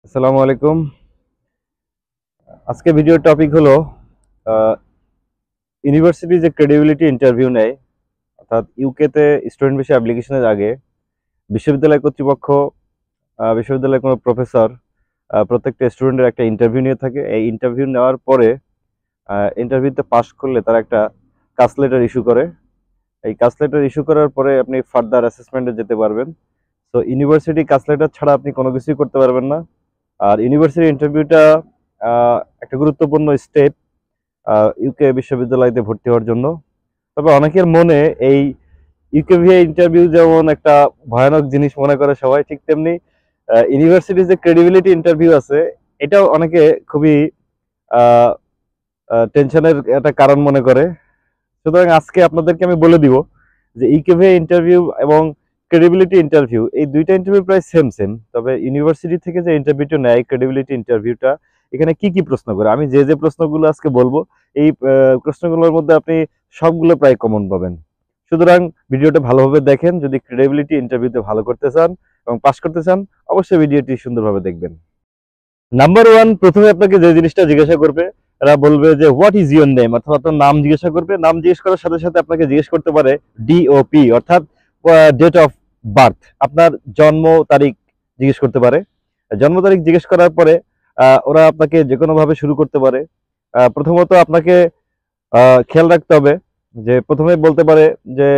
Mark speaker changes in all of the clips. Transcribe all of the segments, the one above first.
Speaker 1: আসসালামু আলাইকুম। আজকে ভিডিওর টপিক হলো ইউনিভার্সিটি যে ক্রেডিবিলিটি ইন্টারভিউ নেয়, অর্থাৎ ইউকেতে স্টুডেন্ট ভিসা অ্যাপ্লিকেশনের আগে বিশ্ববিদ্যালয় কর্তৃপক্ষ, বিশ্ববিদ্যালয়ের কোনো প্রফেসর প্রত্যেকটা স্টুডেন্টের একটা ইন্টারভিউ নিয়ে থাকে। এই ইন্টারভিউ নেওয়ার পরে ইন্টারভিউতে পাস করলে তারা একটা কাস্ট লেটার ইস্যু করে। এই কাস্ট লেটার ইস্যু করার পরে আপনি ফার্দার অ্যাসেসমেন্টে যেতে পারবেন। তো ইউনিভার্সিটি কাস্ট লেটার ছাড়া আপনি কোনো কিছুই করতে পারবেন না। আর ইউনিভার্সিটি ইন্টারভিউটা একটা গুরুত্বপূর্ণ স্টেপ ইউকে বিশ্ববিদ্যালয়তে ভর্তি হওয়ার জন্য। তবে অনেকের মনে এই ইউকেভিএ ইন্টারভিউ যেমন একটা ভয়ানক জিনিস মনে করে সবাই, ঠিক তেমনি ইউনিভার্সিটির যে ক্রেডিবিলিটি ইন্টারভিউ আছে এটাও অনেকে খুবই টেনশনের একটা কারণ মনে করে। সুতরাং আজকে আপনাদেরকে আমি বলে দিব যে ইউকেভিএ ইন্টারভিউ এবং ক্রেডিবিলিটি ইন্টারভিউ, এই দুইটা ইন্টারভিউ প্রায় সেম সেম। তবে ইউনিভার্সিটি থেকে যে ইন্টারভিউটা নেয় ক্রেডিবিলিটি ইন্টারভিউটা, এখানে কি কি প্রশ্ন করে, আমি যে যে প্রশ্নগুলো আজকে বলবো এই প্রশ্নগুলোর মধ্যে আপনি সবগুলো প্রায় কমন পাবেন। সুতরাং ভিডিওটা ভালোভাবে দেখেন। যদি ক্রেডিবিলিটি ইন্টারভিউতে ভালো করতে চান এবং পাস করতে চান, অবশ্যই ভিডিওটি সুন্দরভাবে দেখবেন। নাম্বার ওয়ান, প্রথমে আপনাকে যে জিনিসটা জিজ্ঞাসা করবে, এরা বলবে যে হোয়াট ইজ ইউর নেম, অর্থাৎ আপনার নাম জিজ্ঞাসা করবে। নাম জিজ্ঞেস করার সাথে সাথে আপনাকে জিজ্ঞেস করতে পারে ডিওপি, অর্থাৎ ডেট অফ বার্থ, আপনার জন্ম তারিখ জিজ্ঞেস করতে পারে। জন্ম তারিখ জিজ্ঞেস করার পরে ওরা আপনাকে যে কোনো ভাবে শুরু করতে পারে। প্রথমত আপনাকে খেয়াল রাখতে হবে যে প্রথমে বলতে পারে যে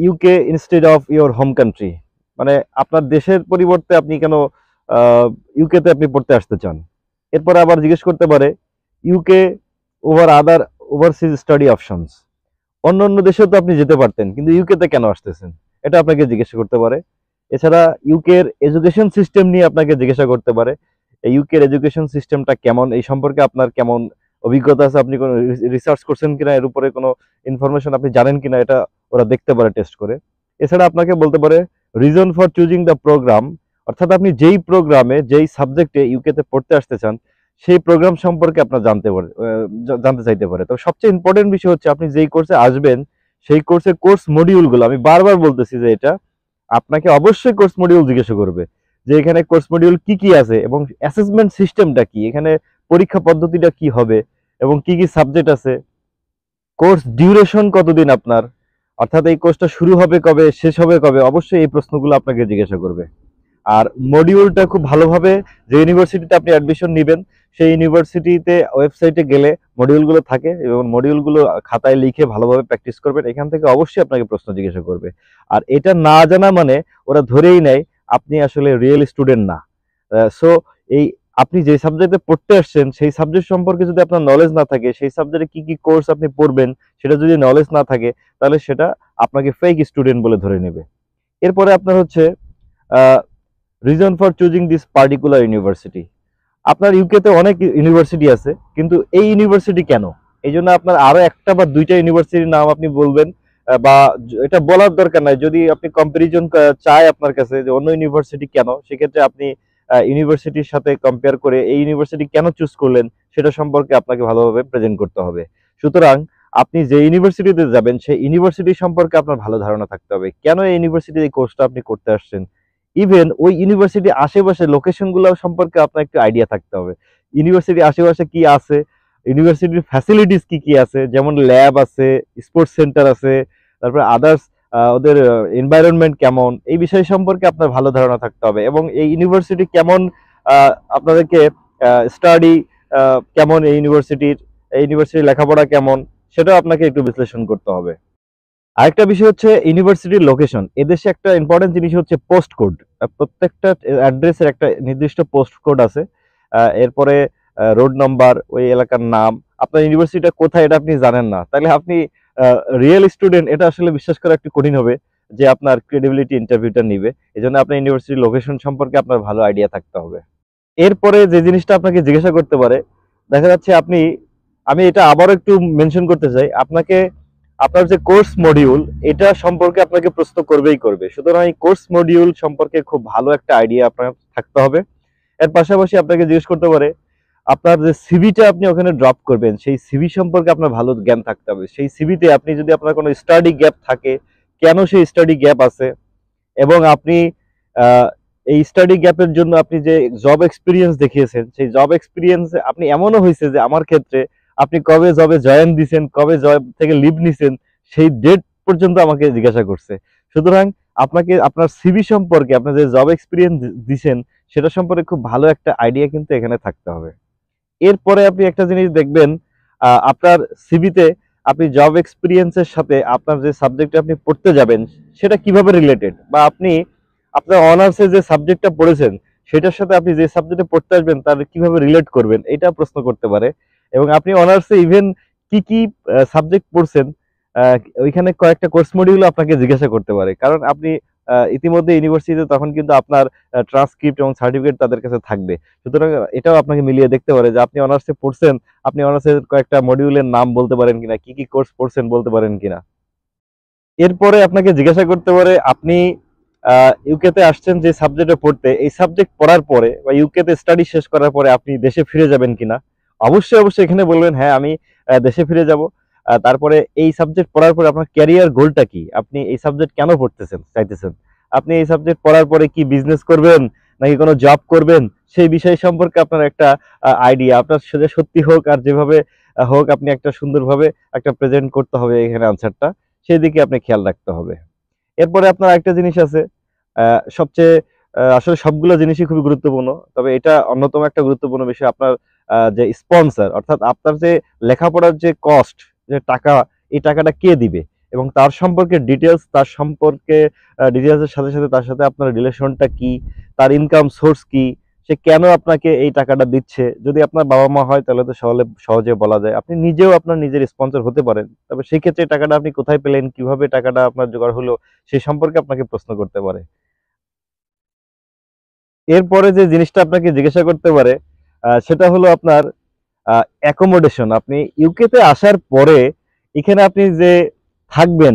Speaker 1: UK instead of your home country, মানে আপনার দেশের পরিবর্তে আপনি কেন ইউকেতে আপনি পড়তে আসতে চান। এরপরে আবার জিজ্ঞেস করতে পারে ইউকে ওভার আদার ওভারসিজ স্টাডি অপশনস, অন্য অন্য দেশেও তো আপনি যেতে পারতেন, কিন্তু ইউকেতে কেন আসতেছেন, এটা আপনাকে জিজ্ঞাসা করতে পারে। এছাড়া ইউকের এডুকেশন সিস্টেম নিয়ে আপনাকে জিজ্ঞাসা করতে পারে। এই ইউকের এডুকেশন সিস্টেমটা কেমন, এই সম্পর্কে আপনার কেমন অভিজ্ঞতা আছে, আপনি কোনো রিসার্চ করছেন কিনা, এর উপরে কোনো ইনফরমেশন আপনি জানেন কিনা, এটা ওরা দেখতে পারে টেস্ট করে। এছাড়া আপনাকে বলতে পারে reason for choosing the program, অর্থাৎ আপনি যেই প্রোগ্রামে যেই সাবজেক্টে ইউকেতে পড়তে আসতে চান সেই প্রোগ্রাম সম্পর্কে আপনার জানতে চাইতে পারে। তো সবচেয়ে ইম্পর্টেন্ট বিষয় হচ্ছে আপনি যেই কোর্সে আসবেন সেই কোর্সের কোর্স মডিউলগুলো, আমি বারবার বলতেছি যে এটা আপনাকে অবশ্যই কোর্স মডিউল জিজ্ঞাসা করবে, যে এখানে কোর্স মডিউল কি কি আছে এবং অ্যাসেসমেন্ট সিস্টেমটা কি, এখানে পরীক্ষা পদ্ধতিটা কি হবে এবং কি কি সাবজেক্ট আছে, কোর্স ডিউরেশন কতদিন আপনার, অর্থাৎ এই কোর্সটা শুরু হবে কবে শেষ হবে কবে, অবশ্যই এই প্রশ্নগুলো আপনাকে জিজ্ঞাসা করবে। আর মডিউলটা খুব ভালোভাবে, যে ইউনিভার্সিটিতে আপনি অ্যাডমিশন নেবেন সেই ইউনিভার্সিটিতে ওয়েবসাইটে গেলে মডিউলগুলো থাকে এবং মডিউলগুলো খাতায় লিখে ভালোভাবে প্র্যাকটিস করবেন। এখান থেকে অবশ্যই আপনাকে প্রশ্ন জিজ্ঞাসা করবে। আর এটা না জানা মানে ওরা ধরেই নেয় আপনি আসলে রিয়েল স্টুডেন্ট না। সো এই আপনি যে সাবজেক্টে পড়তে আসছেন সেই সাবজেক্ট সম্পর্কে যদি আপনার নলেজ না থাকে, সেই সাবজেক্টে কি কি কোর্স আপনি পড়বেন সেটা যদি নলেজ না থাকে, তাহলে সেটা আপনাকে ফেক স্টুডেন্ট বলে ধরে নেবে। এরপরে আপনার হচ্ছে reason for choosing this particular university, আপনার ইউকেতে অনেক ইউনিভার্সিটি আছে, কিন্তু এই ইউনিভার্সিটি কেন, এই জন্য আপনার আরো একটা বা দুইটা ইউনিভার্সিটির নাম আপনি বলবেন। বা এটা বলার দরকার নাই, যদি আপনি কম্পারিজন চায় আপনার কাছে যে অন্য ইউনিভার্সিটি কেন, সেক্ষেত্রে আপনি ইউনিভার্সিটির সাথে কম্পেয়ার করে এই ইউনিভার্সিটি কেন চুজ করলেন সেটা সম্পর্কে আপনাকে ভালোভাবে প্রেজেন্ট করতে হবে। সুতরাং আপনি যে ইউনিভার্সিটিতে যাবেন সেই ইউনিভার্সিটি সম্পর্কে আপনার ভালো ধারণা থাকতে হবে, কেন এই ইউনিভার্সিটির এই কোর্সটা আপনি করতে আসছেন। ইভেন ওই ইউনিভার্সিটি আশেপাশে লোকেশন গুলো সম্পর্কে আপনার একটু আইডিয়া থাকতে হবে। ইউনিভার্সিটির আশেপাশে কি আছে, ইউনিভার্সিটির ফ্যাসিলিটিস কি কি আছে, যেমন ল্যাব আছে, স্পোর্টস সেন্টার আছে, তারপরে আদার্স ওদের এনভায়রনমেন্ট কেমন, এই বিষয় সম্পর্কে আপনার ভালো ধারণা থাকতে হবে। এবং এই ইউনিভার্সিটি কেমন আপনাদেরকে স্টাডি কেমন, এই ইউনিভার্সিটির লেখাপড়া কেমন, সেটাও আপনাকে একটু বিশ্লেষণ করতে হবে। আরেকটা বিষয় হচ্ছে ইউনিভার্সিটির লোকেশন। এদেশে একটা ইম্পর্টেন্ট জিনিস হচ্ছে পোস্ট কোড। প্রত্যেকটা অ্যাড্রেসের একটা নির্দিষ্ট পোস্ট কোড আছে। এরপরে রোড নাম্বার, ওই এলাকার নাম। আপনার ইউনিভার্সিটিটা কোথায় এটা আপনি জানেন না, তাহলে আপনি রিয়েল স্টুডেন্ট এটা আসলে বিশ্বাস করা একটু কঠিন হবে যে আপনার ক্রেডিবিলিটি ইন্টারভিউটা নিবে। এই জন্য আপনার ইউনিভার্সিটির লোকেশন সম্পর্কে আপনার ভালো আইডিয়া থাকতে হবে। এরপরে যে জিনিসটা আপনাকে জিজ্ঞাসা করতে পারে, দেখা যাচ্ছে আমি এটা আবারও একটু মেনশন করতে চাই, আপনাকে আপনার যে কোর্স মডিউল এটা সম্পর্কে আপনাকে প্রশ্ন করবেই করবে। সুতরাং এই কোর্স মডিউল সম্পর্কে খুব ভালো একটা আইডিয়া আপনার থাকতে হবে। এর পাশাপাশি আপনাকে জিজ্ঞেস করতে পারে আপনার যে সিভিটা আপনি ওখানে ড্রপ করবেন সেই সিভি সম্পর্কে আপনার ভালো জ্ঞান থাকতে হবে। সেই সিভিতে আপনি যদি আপনার কোনো স্টাডি গ্যাপ থাকে, কেন সেই স্টাডি গ্যাপ আছে, এবং আপনি এই স্টাডি গ্যাপের জন্য আপনি যে জব এক্সপিরিয়েন্স দেখিয়েছেন, সেই জব এক্সপিরিয়েন্স আপনি এমনও হয়েছে যে আমার ক্ষেত্রে আপনি কবে জবে জয়েন দিছেন, কবে জব থেকে লিভ নিছেন, সেই ডেট পর্যন্ত আমাকে জিজ্ঞাসা করছে। সুতরাং আপনাকে আপনার সিভি সম্পর্কে, আপনার যে জব এক্সপিরিয়েন্স দিছেন সেটা সম্পর্কে খুব ভালো একটা আইডিয়া কিন্তু এখানে থাকতে হবে। এরপরে আপনি একটা জিনিস দেখবেন, আপনার সিভিতে আপনি জব এক্সপিরিয়েন্সের সাথে আপনার যে সাবজেক্টে আপনি পড়তে যাবেন সেটা কিভাবে রিলেটেড, বা আপনি আপনার অনার্সে যে সাবজেক্টটা পড়েছেন সেটার সাথে আপনি যে সাবজেক্টে পড়তে আসবেন তার কিভাবে রিলেট করবেন, এটা প্রশ্ন করতে পারে। এবং আপনি অনার্সে ইভেন কি কি সাবজেক্ট পড়ছেন, আহ, ওইখানে কয়েকটা কোর্স মডিউল আপনাকে জিজ্ঞাসা করতে পারে, কারণ আপনি ইতিমধ্যে ইউনিভার্সিটিতে তখন কিন্তু আপনার ট্রান্সক্রিপ্ট এবং সার্টিফিকেট তাদের কাছে থাকবে। সুতরাং এটাও আপনাকে মিলিয়ে দেখতে পারে যে আপনি অনার্সে পড়ছেন, আপনি অনার্সের কয়েকটা মডিউলের নাম বলতে পারেন কিনা, কি কি কোর্স পড়ছেন বলতে পারেন কিনা। এরপরে আপনাকে জিজ্ঞাসা করতে পারে আপনি ইউকেতে আসছেন যে সাবজেক্টে পড়তে, এই সাবজেক্ট পড়ার পরে বা ইউকেতে স্টাডি শেষ করার পরে আপনি দেশে ফিরে যাবেন কিনা। অবশ্যই অবশ্যই এখানে বলবেন হ্যাঁ আমি দেশে ফিরে যাব। তারপরে এই সাবজেক্ট পড়ার পরে আপনার ক্যারিয়ার গোলটা কি, আপনি এই সাবজেক্ট কেন পড়তেছেন চাইতেছেন, আপনি এই সাবজেক্ট পড়ার পরে কি বিজনেস করবেন নাকি কোনো জব করবেন, সেই বিষয় সম্পর্কে আপনার একটা আইডিয়া, আপনার সোজা সত্যি হোক আর যেভাবে হোক আপনি একটা সুন্দরভাবে একটা প্রেজেন্ট করতে হবে এখানে আনসারটা, সেই দিকে আপনি খেয়াল রাখতে হবে। এরপরে আপনার একটা জিনিস আছে, সবচেয়ে আসলে সবগুলো জিনিসই খুবই গুরুত্বপূর্ণ, তবে এটা অন্যতম একটা গুরুত্বপূর্ণ বিষয়, আপনার যে স্পন্সর, অর্থাৎ আপনার যে লেখাপড়ার যে কস্ট, যে টাকা, এই টাকাটা কে দিবে এবং তার সম্পর্কে ডিটেলস, তার সম্পর্কে ডিটেলসের সাথে সাথে তার সাথে আপনার রিলেশনটা কি, তার ইনকাম সোর্স কি, সে কেন আপনাকে এই টাকাটা দিচ্ছে। যদি আপনার বাবা মা হয় তাহলে তো সহজে বলা যায়, আপনি নিজেও আপনার নিজের স্পন্সর হতে পারেন, তবে সেই ক্ষেত্রে টাকাটা আপনি কোথায় পেলেন, কিভাবে টাকাটা আপনার জোগাড় হলো, সে সম্পর্কে আপনাকে প্রশ্ন করতে পারে। এরপরে যে জিনিসটা আপনাকে জিজ্ঞাসা করতে পারে সেটা হলো আপনার অ্যাকোমোডেশন। আপনি ইউকেতে আসার পরে এখানে আপনি যে থাকবেন,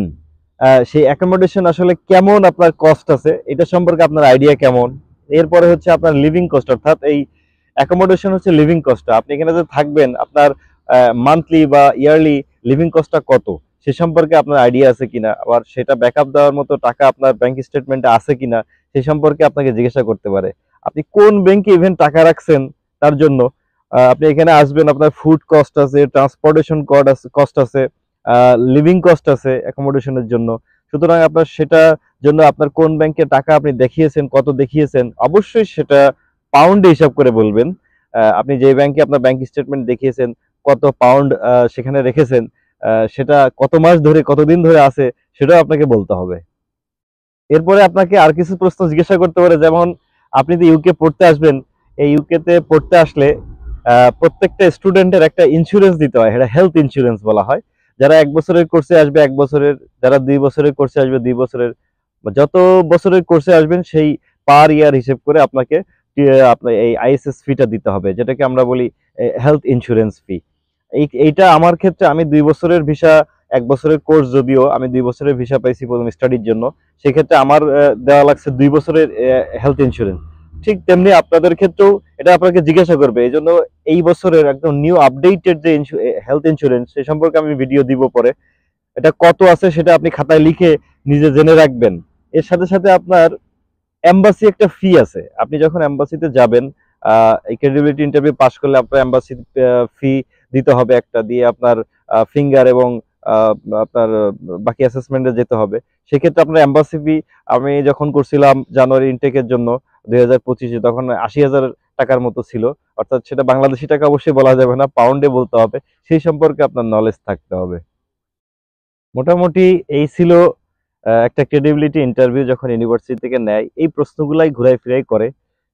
Speaker 1: সেই অ্যাকোমোডেশন আসলে কেমন, আপনার কস্ট আছে এটা সম্পর্কে আপনার আইডিয়া কেমন। এরপরে হচ্ছে আপনার লিভিং কস্ট, অর্থাৎ এই অ্যাকোমোডেশন হচ্ছে লিভিং কস্টটা, আপনি এখানে যে থাকবেন আপনার মান্থলি বা ইয়ারলি লিভিং কস্টটা কত, সে সম্পর্কে আপনার আইডিয়া আছে কিনা, আবার সেটা ব্যাকআপ দেওয়ার মতো টাকা আপনার ব্যাংক স্টেটমেন্টে আছে কিনা, সে সম্পর্কে আপনাকে জিজ্ঞাসা করতে পারে। আপনি কোন ব্যাংকে ইভেন টাকা রাখছেন তার জন্য, আপনি এখানে আসবেন, আপনার ফুড কস্ট আছে, ট্রান্সপোর্টেশন কস্ট আছে, লিভিং কস্ট আছে অ্যাকোমোডেশনের জন্য। সুতরাং আপনার সেটা জন্য আপনার কোন ব্যাংকে টাকা আপনি দেখিয়েছেন, কত দেখিয়েছেন, অবশ্যই সেটা পাউন্ডে হিসাব করে বলবেন। আপনি যে ব্যাংকে আপনার ব্যাংক স্টেটমেন্ট দেখিয়েছেন, কত পাউন্ড সেখানে রেখেছেন, সেটা কত মাস ধরে, কতদিন ধরে আছে, সেটাও আপনাকে বলতে হবে। এরপরে আপনাকে আর কিছু প্রশ্ন জিজ্ঞাসা করতে পারে, যেমন আপনি তো ইউকে পড়তে আসবেন, এই ইউকেতে পড়তে আসলে প্রত্যেকটা স্টুডেন্টের একটা ইন্স্যুরেন্স দিতে হয়, এটা হেলথ ইন্স্যুরেন্স বলা হয়। যারা 1 বছরের কোর্সে আসবে 1 বছরের, যারা 2 বছরের কোর্সে আসবে 2 বছরের, যত বছরের কোর্সে আসবেন সেই পার ইয়ার হিসেব করে আপনাকে আপনার এই আইএসএস ফিটা দিতে হবে, যেটাকে আমরা বলি হেলথ ইন্স্যুরেন্স ফি। এইটা আমার ক্ষেত্রে আমি 2 বছরের ভিসা, 1 বছরের কোর্স, যদিও আমি 2 বছরের ভিসা পাইছি প্রথম স্টাডির জন্য, সেক্ষেত্রে আমার দেওয়া লাগছে 2 বছরের হেলথ ইন্স্যুরেন্স। ঠিক তেমনি আপনাদের ক্ষেত্রেও এটা আপনাকে জিজ্ঞাসা করবে, এই জন্য এই বছরের একদম নিউ আপডেটেড যে হেলথ ইন্স্যুরেন্স সে সম্পর্কে আমি ভিডিও দিব পরে, এটা কত আছে সেটা আপনি খাতায় লিখে নিজে জেনে রাখবেন। এর সাথে সাথে আপনার এম্বাসি একটা ফি আছে, আপনি যখন এম্বাসিতে যাবেন, এই ক্রেডিবিলিটি ইন্টারভিউ পাস করলে আপনার এম্বাসি ফি দিতে হবে একটা, দিয়ে আপনার ফিঙ্গার এবং আহ, আপনার বাকি অ্যাসেসমেন্টে যেতে হবে। সেক্ষেত্রে আপনার এম্বাসি ফি, আমি যখন করছিলাম জানুয়ারি ইনটেকের জন্য 2025-এ, তখন 80,000 টাকার মতো ছিল, অর্থাৎ সেটা বাংলাদেশি টাকা অবশ্যই বলা যাবে না, পাউন্ডে বলতে হবে, সেই সম্পর্কে আপনার নলেজ থাকতে হবে। মোটামুটি এই ছিল একটা ক্রেডিবিলিটি ইন্টারভিউ যখন ইউনিভার্সিটি থেকে নেয়, এই প্রশ্নগুলাই ঘুরাই ফিরাই করে।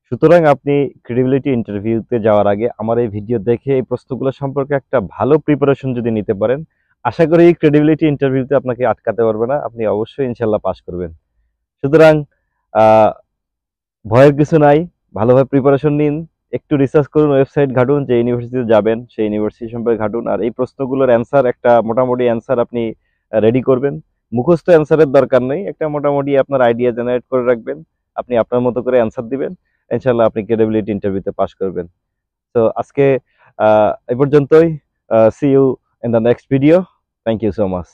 Speaker 1: সুতরাং আপনি ক্রেডিবিলিটি ইন্টারভিউতে যাওয়ার আগে আমার এই ভিডিও দেখে এই প্রশ্নগুলো সম্পর্কে একটা ভালো প্রিপারেশন যদি নিতে পারেন, আশা করি এই ক্রেডিবিলিটি ইন্টারভিউতে আপনাকে আটকাতে পারবে না, আপনি অবশ্যই ইনশাল্লাহ পাস করবেন। সুতরাং আহ, ভয়ের কিছু নাই, ভালোভাবে প্রিপারেশন নিন, একটু রিসার্চ করুন, ওয়েবসাইট ঘাটুন, যে ইউনিভার্সিটিতে যাবেন সেই ইউনিভার্সিটি সম্পর্কে ঘাটুন, আর এই প্রশ্নগুলোর অ্যান্সার, একটা মোটামুটি অ্যান্সার আপনি রেডি করবেন। মুখস্থ অ্যান্সারের দরকার নেই, একটা মোটামুটি আপনার আইডিয়া জেনারেট করে রাখবেন, আপনি আপনার মতো করে অ্যান্সার দিবেন, ইনশাল্লাহ আপনি ক্রেডিবিলিটি ইন্টারভিউতে পাস করবেন। তো আজকে এই পর্যন্তই। See you in the next video. Thank you so much.